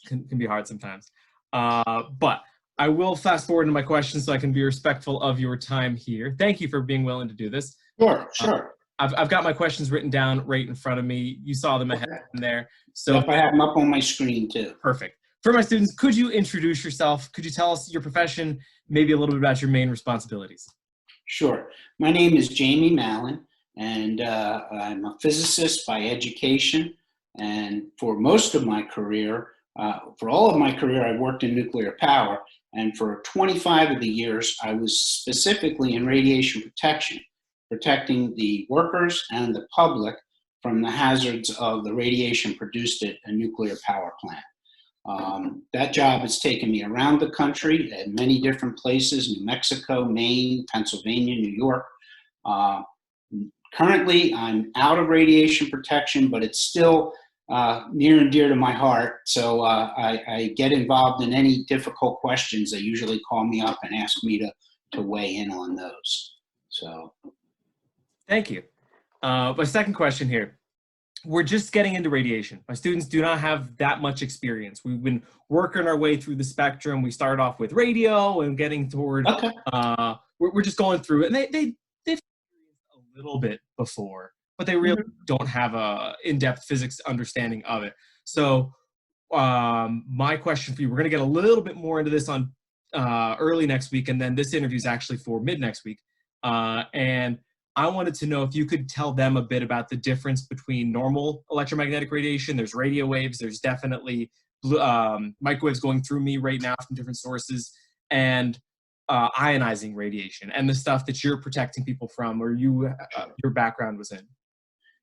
can be hard sometimes. But I will fast forward into my questions so I can be respectful of your time here. Thank you for being willing to do this. Sure. I've got my questions written down right in front of me. You saw them ahead in there. So yep, I have them up on my screen too. Perfect. For my students, could you introduce yourself? Could you tell us your profession, maybe a little bit about your main responsibilities? Sure. My name is Jamie Mallon, and I'm a physicist by education. And for most of my career, for all of my career, I worked in nuclear power. And for 25 of the years, I was specifically in radiation protection, protecting the workers and the public from the hazards of the radiation produced at a nuclear power plant. That job has taken me around the country at many different places: New Mexico, Maine, Pennsylvania, New York. Currently, I'm out of radiation protection, but it's still near and dear to my heart. So I get involved in any difficult questions. They usually call me up and ask me to weigh in on those. So, thank you. My second question here. We're just getting into radiation. My students do not have that much experience. We've been working our way through the spectrum. We started off with radio and getting toward, we're just going through it. And they've experienced a little bit before, but they really don't have a in-depth physics understanding of it. So my question for you, we're gonna get a little bit more into this on early next week, and then this interview is actually for mid next week. And I wanted to know if you could tell them a bit about the difference between normal electromagnetic radiation. There's radio waves. There's definitely microwaves going through me right now from different sources, and ionizing radiation and the stuff that you're protecting people from, or your background was in.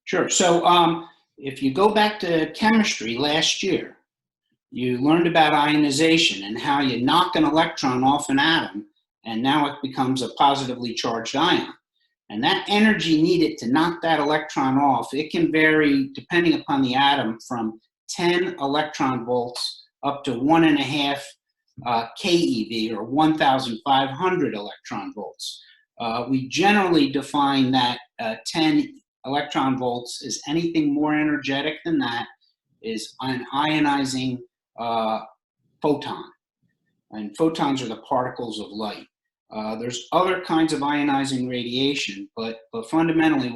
Sure. So if you go back to chemistry last year, you learned about ionization and how you knock an electron off an atom, and now it becomes a positively charged ion. And that energy needed to knock that electron off, it can vary depending upon the atom from 10 electron volts up to 1.5 keV, or 1,500 electron volts. We generally define that 10 electron volts as anything more energetic than that is an ionizing photon. And photons are the particles of light. There's other kinds of ionizing radiation, but fundamentally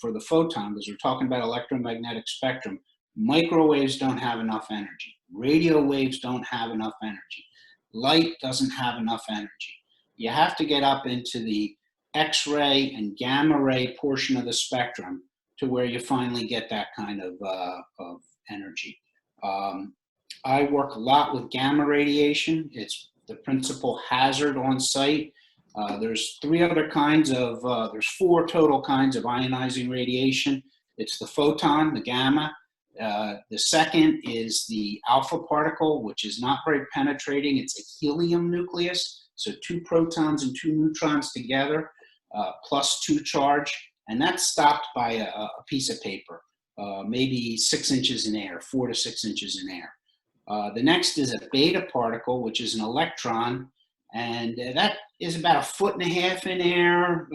for the photon, because we're talking about electromagnetic spectrum, microwaves don't have enough energy. Radio waves don't have enough energy. Light doesn't have enough energy. You have to get up into the X-ray and gamma ray portion of the spectrum to where you finally get that kind of energy. I work a lot with gamma radiation. It's the principal hazard on site. There's there's 4 total kinds of ionizing radiation. It's the photon, the gamma. The second is the alpha particle, which is not very penetrating. It's a helium nucleus, so 2 protons and 2 neutrons together, plus 2 charge, and that's stopped by a piece of paper, maybe 6 inches in air, 4 to 6 inches in air. The next is a beta particle, which is an electron, and that is about 1.5 feet in air.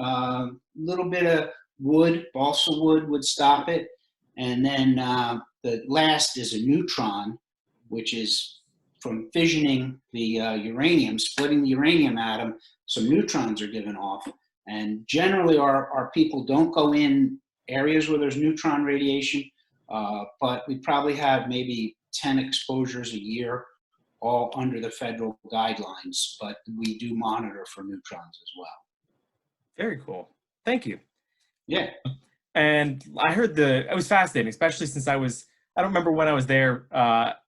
Little bit of wood, balsa wood would stop it. And then the last is a neutron, which is from fissioning the uranium, splitting the uranium atom. Some neutrons are given off. And generally our people don't go in areas where there's neutron radiation, but we probably have maybe 10 exposures a year, all under the federal guidelines, but we do monitor for neutrons as well. Very cool. Thank you. Yeah. And I heard it was fascinating, especially since I don't remember when I was there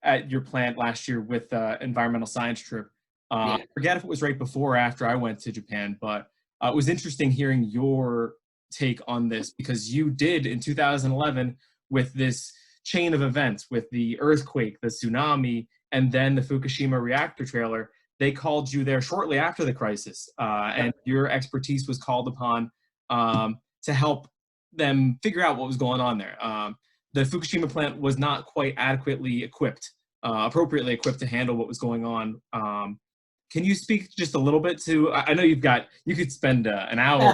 at your plant last year with environmental science trip. I forget if it was right before or after I went to Japan, but it was interesting hearing your take on this, because you did in 2011 with this chain of events with the earthquake, the tsunami, and then the Fukushima reactor trailer. They called you there shortly after the crisis, and your expertise was called upon to help them figure out what was going on there. The Fukushima plant was not quite adequately equipped, appropriately equipped to handle what was going on. Can you speak just a little bit to, I know you could spend an hour,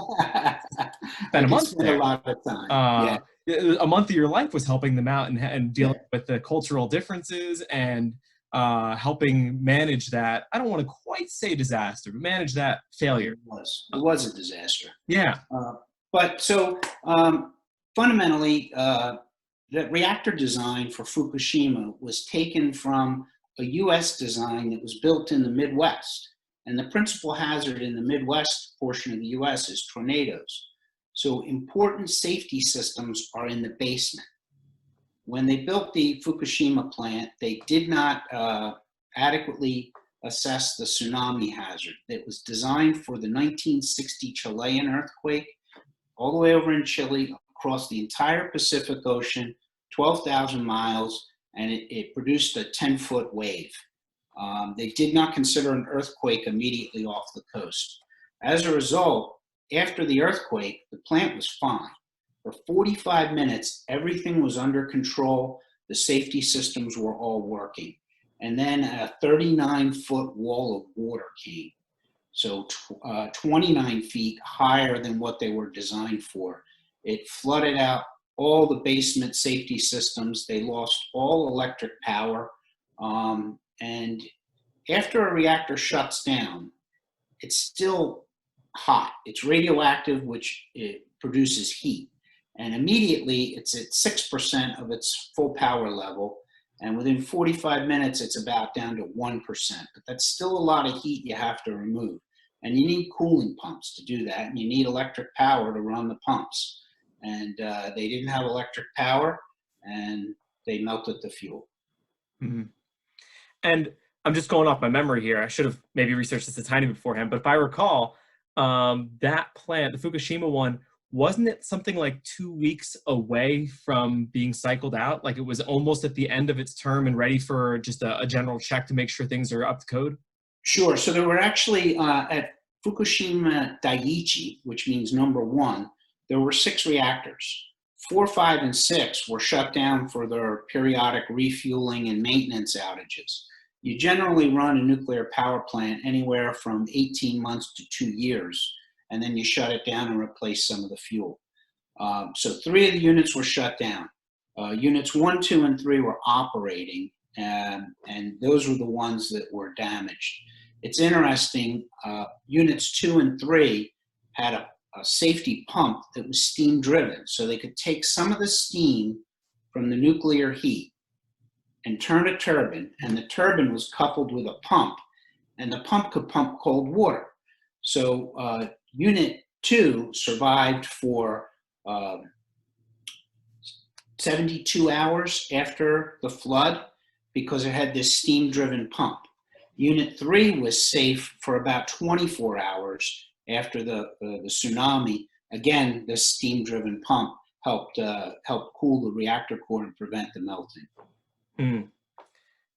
spend a month there. A lot of time. A month of your life was helping them out and dealing with the cultural differences and helping manage that. I don't want to quite say disaster, but manage that failure. It was a disaster. Yeah. But so fundamentally, the reactor design for Fukushima was taken from a US design that was built in the Midwest. And the principal hazard in the Midwest portion of the US is tornadoes. So important safety systems are in the basement. When they built the Fukushima plant, they did not adequately assess the tsunami hazard. It was designed for the 1960 Chilean earthquake, all the way over in Chile, across the entire Pacific Ocean, 12,000 miles, and it produced a 10-foot wave. They did not consider an earthquake immediately off the coast. As a result, after the earthquake, the plant was fine. For 45 minutes, everything was under control. The safety systems were all working. And then a 39-foot wall of water came. So 29 feet higher than what they were designed for. It flooded out all the basement safety systems. They lost all electric power. And after a reactor shuts down, it's still hot. It's radioactive, which it produces heat. And immediately it's at 6% of its full power level. And within 45 minutes, it's about down to 1%. But that's still a lot of heat you have to remove. And you need cooling pumps to do that. And you need electric power to run the pumps. And they didn't have electric power, and they melted the fuel. Mm-hmm. And I'm just going off my memory here. I should have maybe researched this a tiny bit beforehand. But if I recall, that plant, the Fukushima one, wasn't it something like 2 weeks away from being cycled out? Like it was almost at the end of its term and ready for just a general check to make sure things are up to code? Sure. So there were actually, at Fukushima Daiichi, which means number one, there were 6 reactors. 4, 5, and 6 were shut down for their periodic refueling and maintenance outages. You generally run a nuclear power plant anywhere from 18 months to 2 years, and then you shut it down and replace some of the fuel. So 3 of the units were shut down. Units 1, 2, and 3 were operating, and those were the ones that were damaged. It's interesting, units 2 and 3 had a safety pump that was steam driven, so they could take some of the steam from the nuclear heat and turn a turbine, and the turbine was coupled with a pump, and the pump could pump cold water. So Unit 2 survived for 72 hours after the flood because it had this steam-driven pump. Unit 3 was safe for about 24 hours after the tsunami. Again, the steam-driven pump helped cool the reactor core and prevent the melting. Mm.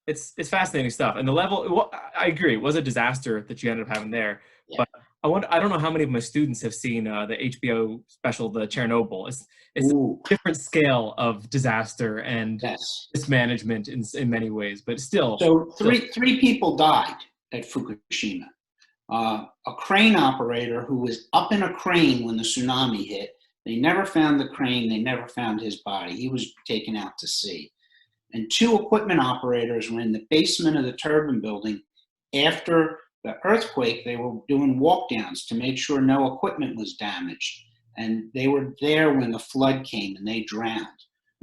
It's fascinating stuff. And the level, I agree, it was a disaster that you ended up having there. Yeah. But I don't know how many of my students have seen the HBO special, The Chernobyl. It's a different scale of disaster and mismanagement in many ways, but still. So three people died at Fukushima. A crane operator who was up in a crane when the tsunami hit. They never found the crane. They never found his body. He was taken out to sea. And 2 equipment operators were in the basement of the turbine building. After the earthquake, they were doing walk downs to make sure no equipment was damaged. And they were there when the flood came and they drowned.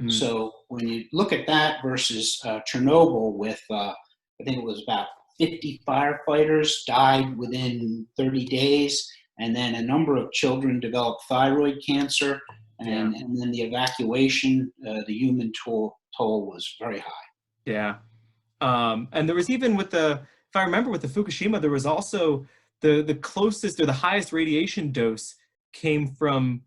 Mm. So when you look at that versus Chernobyl with, I think it was about 50 firefighters died within 30 days. And then a number of children developed thyroid cancer. And then the evacuation, the human toll was very high. Yeah. And there was even with if I remember with the Fukushima, there was also the closest or the highest radiation dose came from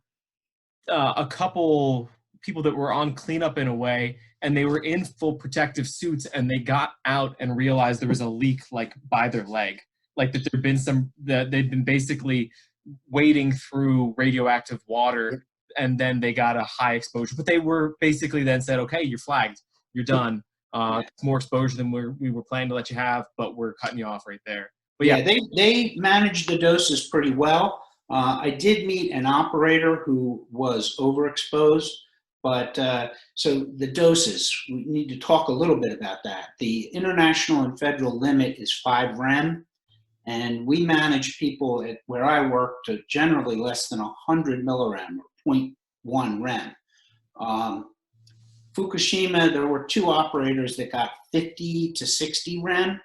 a couple people that were on cleanup in a way, and they were in full protective suits, and they got out and realized there was a leak like by their leg, like that there'd been that they'd been basically wading through radioactive water, and then they got a high exposure. But they were basically then said, okay, you're flagged, you're done. It's more exposure than we were planning to let you have, but we're cutting you off right there. But yeah, they managed the doses pretty well. I did meet an operator who was overexposed. But so the doses, we need to talk a little bit about that. The international and federal limit is 5 rem, and we manage people at where I work to generally less than 100 millirem or 0.1 rem. Fukushima, there were 2 operators that got 50 to 60 rem.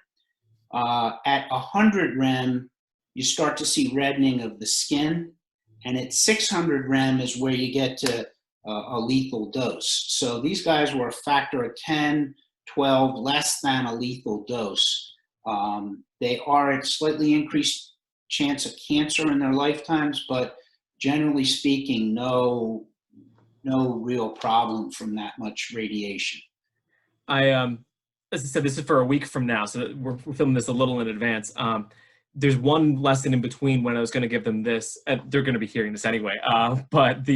At 100 rem, you start to see reddening of the skin, and at 600 rem is where you get to a lethal dose. So these guys were a factor of 10, 12 less than a lethal dose. They are at slightly increased chance of cancer in their lifetimes, but generally speaking, no real problem from that much radiation. As I said, this is for a week from now, so we're filming this a little in advance. There's one lesson in between when I was going to give them this. They're going to be hearing this anyway. But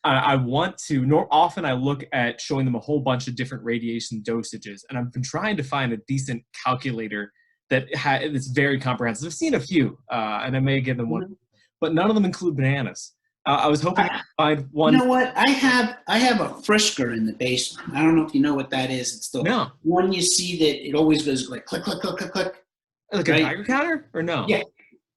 I want to, often I look at showing them a whole bunch of different radiation dosages, and I've been trying to find a decent calculator that is very comprehensive. I've seen a few, and I may give them one, but none of them include bananas. I was hoping to find one. You know what? I have a Frisker in the basement. I don't know if you know what that is. It's the one you see that it always goes like click, click, click, click, click. Like a Geiger counter, or no? Yeah.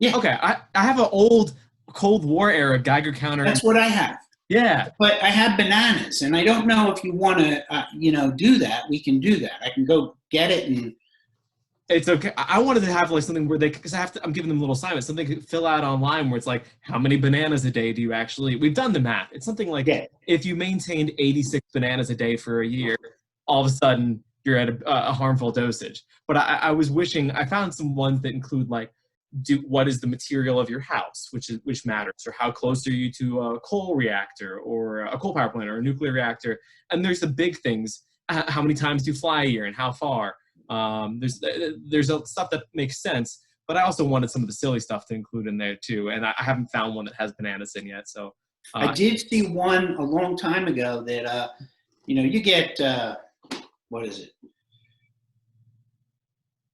Yeah. Okay, I have an old Cold War era Geiger counter. That's what I have. Yeah. But I have bananas, and I don't know if you want to, do that. We can do that. I can go get it, and it's okay. I wanted to have like something where because I'm giving them little assignments, something they could fill out online where it's like, how many bananas a day do you actually? We've done the math. It's something like if you maintained 86 bananas a day for a year, all of a sudden you're at a harmful dosage. But I was wishing I found some ones that include like, what is the material of your house, which matters, or how close are you to a coal reactor or a coal power plant or a nuclear reactor, and there's the big things. How many times do you fly a year and how far? There's stuff that makes sense, but I also wanted some of the silly stuff to include in there too, and I haven't found one that has bananas in yet. So I did see one a long time ago that you get what is it?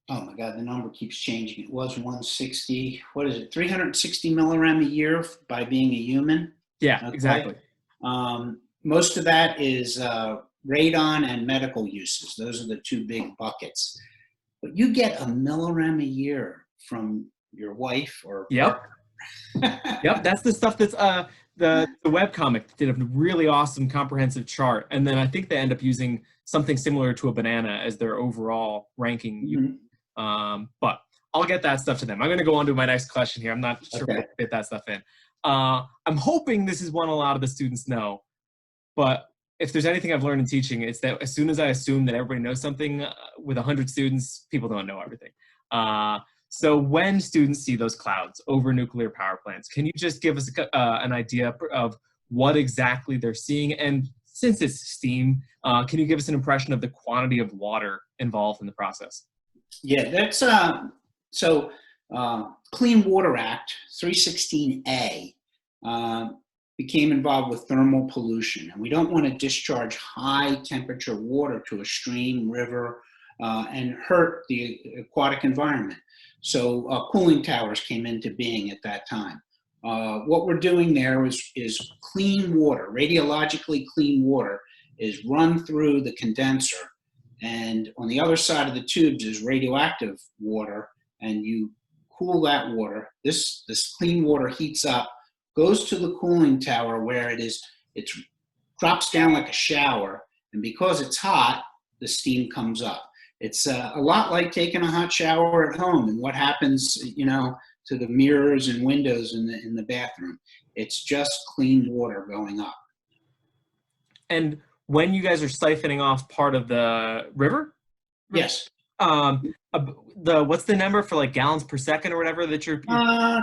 Oh my God, the number keeps changing. It was 160. What is it? 360 millirem a year by being a human. Yeah, exactly. Most of that is radon and medical uses. Those are the 2 big buckets. But you get a millirem a year from your wife or Yep. Yep, that's the stuff that's the webcomic did a really awesome comprehensive chart, and then I think they end up using something similar to a banana as their overall ranking. But I'll get that stuff to them. I'm going to go on to my next question here. I'm not sure if I fit that stuff in. I'm hoping this is one a lot of the students know, but if there's anything I've learned in teaching, it's that as soon as I assume that everybody knows something, with 100 students, people don't know everything. So when students see those clouds over nuclear power plants, can you just give us an idea of what exactly they're seeing? And since it's steam, can you give us an impression of the quantity of water involved in the process? Yeah, that's Clean Water Act 316A became involved with thermal pollution, and we don't want to discharge high temperature water to a stream, river, and hurt the aquatic environment. So cooling towers came into being at that time. What we're doing there is clean water, radiologically clean water, is run through the condenser. And on the other side of the tubes is radioactive water, and you cool that water. This clean water heats up, goes to the cooling tower where it drops down like a shower, and because it's hot, the steam comes up. It's a lot like taking a hot shower at home and what happens, to the mirrors and windows in the bathroom. It's just clean water going up. And when you guys are siphoning off part of the river? Yes. What's the number for like gallons per second or whatever that you're? I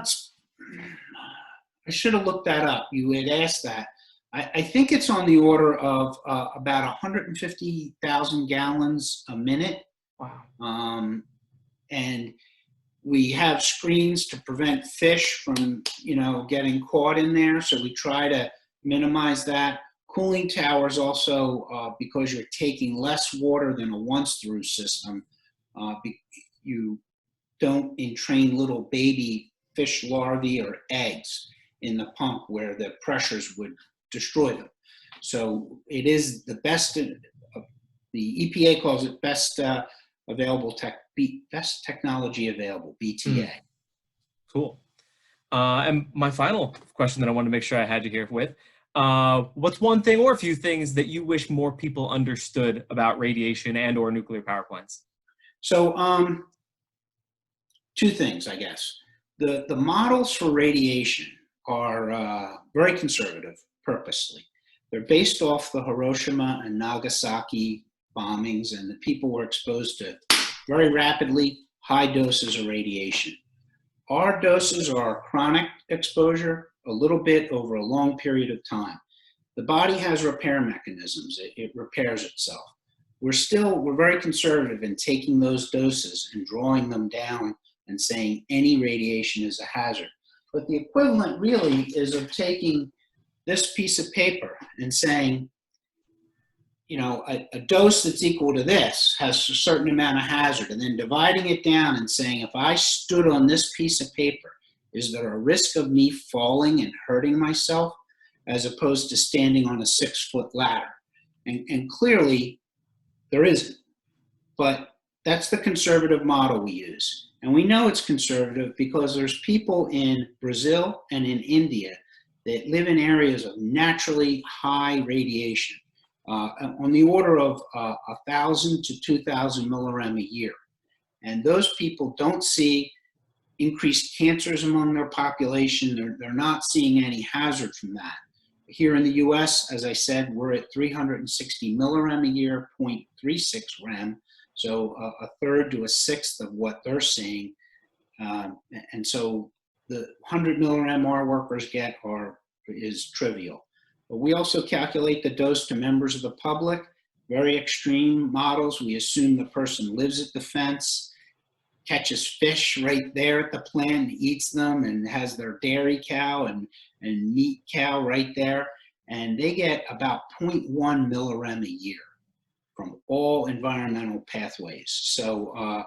should have looked that up. You had asked that. I think it's on the order of about 150,000 gallons a minute. Wow. And we have screens to prevent fish from, getting caught in there. So we try to minimize that. Cooling towers also, because you're taking less water than a once-through system, you don't entrain little baby fish larvae or eggs in the pump where the pressures would destroy them. So it is the best, the EPA calls it best best technology available, BTA. Cool. And my final question that I want to make sure I had you here with, what's one thing or a few things that you wish more people understood about radiation and or nuclear power plants? So two things, I guess. The models for radiation are very conservative, purposely. They're based off the Hiroshima and Nagasaki bombings, and the people were exposed to very rapidly high doses of radiation. Our doses are chronic exposure, a little bit over a long period of time. The body has repair mechanisms. It repairs itself. We're very conservative in taking those doses and drawing them down and saying any radiation is a hazard. But the equivalent really is of taking this piece of paper and saying, you know, a dose that's equal to this has a certain amount of hazard, and then dividing it down and saying, if I stood on this piece of paper, is there a risk of me falling and hurting myself as opposed to standing on a 6-foot ladder? And clearly there isn't, but that's the conservative model we use. And we know it's conservative because there's people in Brazil and in India that live in areas of naturally high radiation, on the order of 1,000 to 2,000 millirem a year. And those people don't see increased cancers among their population. They're not seeing any hazard from that. Here in the US, as I said, we're at 360 millirem a year, 0.36 rem. So a third to a sixth of what they're seeing. And so the 100 millirem our workers get is trivial. But we also calculate the dose to members of the public. Very extreme models. We assume the person lives at the fence, catches fish right there at the plant, eats them, and has their dairy cow and meat cow right there. And they get about 0.1 millirem a year from all environmental pathways. So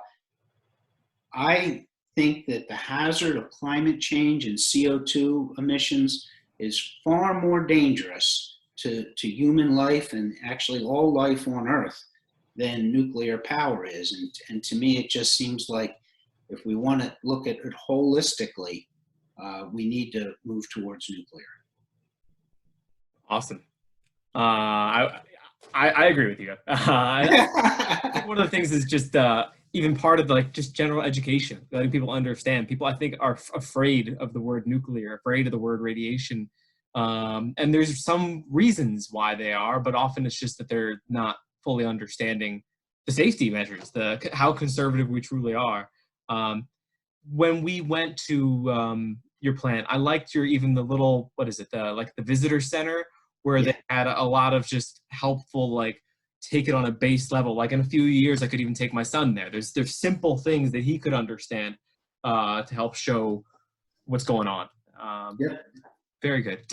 I think that the hazard of climate change and CO2 emissions is far more dangerous to human life and actually all life on Earth than nuclear power is. And to me, it just seems like if we want to look at it holistically, we need to move towards nuclear. Awesome. I agree with you. I think one of the things is just even part of the, just general education, letting people understand. People, I think, are afraid of the word nuclear, afraid of the word radiation. And there's some reasons why they are, but often it's just that they're not fully understanding the safety measures, how conservative we truly are. When we went to your plant, I liked even the little, what is it, like the visitor center, where they had a lot of just helpful, like, take it on a base level. Like in a few years, I could even take my son there. There's simple things that he could understand to help show what's going on. Very good.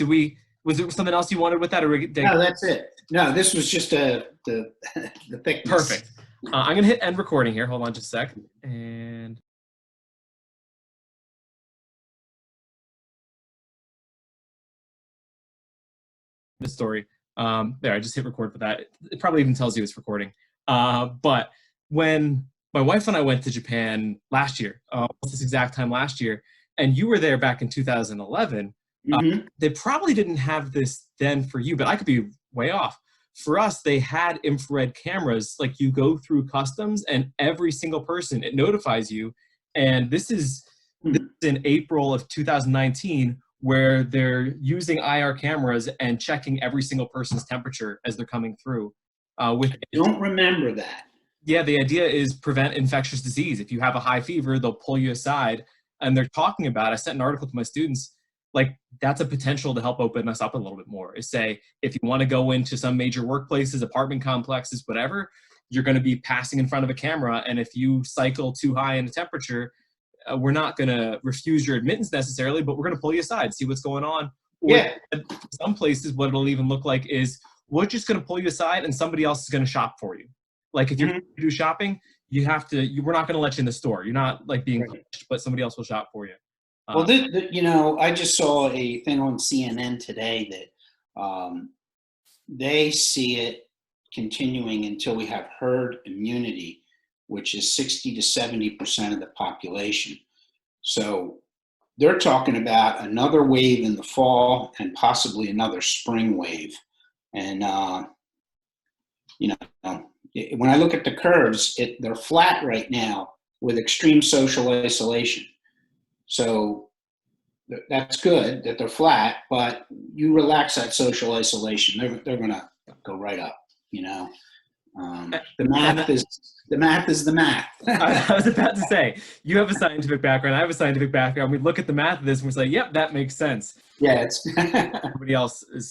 Was there something else you wanted with that? No, that's it. No, this was just the thickness. Perfect. I'm going to hit end recording here. Hold on just a sec. And the story. There, I just hit record for that. It probably even tells you it's recording. But when my wife and I went to Japan last year, this exact time last year, and you were there back in 2011, they probably didn't have this then for you, but I could be way off. For us, they had infrared cameras. Like, you go through customs and every single person, it notifies you. And this is in April of 2019, where they're using IR cameras and checking every single person's temperature as they're coming through. I don't remember that. Yeah, the idea is prevent infectious disease. If you have a high fever, they'll pull you aside, and they're talking about, I sent an article to my students, like, that's a potential to help open us up a little bit more. Is say, if you want to go into some major workplaces, apartment complexes, whatever, you're going to be passing in front of a camera, and if you cycle too high in a temperature, we're not going to refuse your admittance necessarily, but we're going to pull you aside, see what's going on. Or some places, what it'll even look like is we're just going to pull you aside and somebody else is going to shop for you. Like, if you're going to do shopping, we're not going to let you in the store. You're not like being pushed, but somebody else will shop for you. Well, I just saw a thing on CNN today that they see it continuing until we have herd immunity, which is 60 to 70% of the population. So they're talking about another wave in the fall and possibly another spring wave. And, you know, when I look at the curves, they're flat right now with extreme social isolation. So that's good that they're flat, but you relax that social isolation, they're going to go right up, you know. The math is the math. I was about to say, you have a scientific background, I have a scientific background. We look at the math of this and we say, yep, that makes sense. Yeah, it's Everybody else is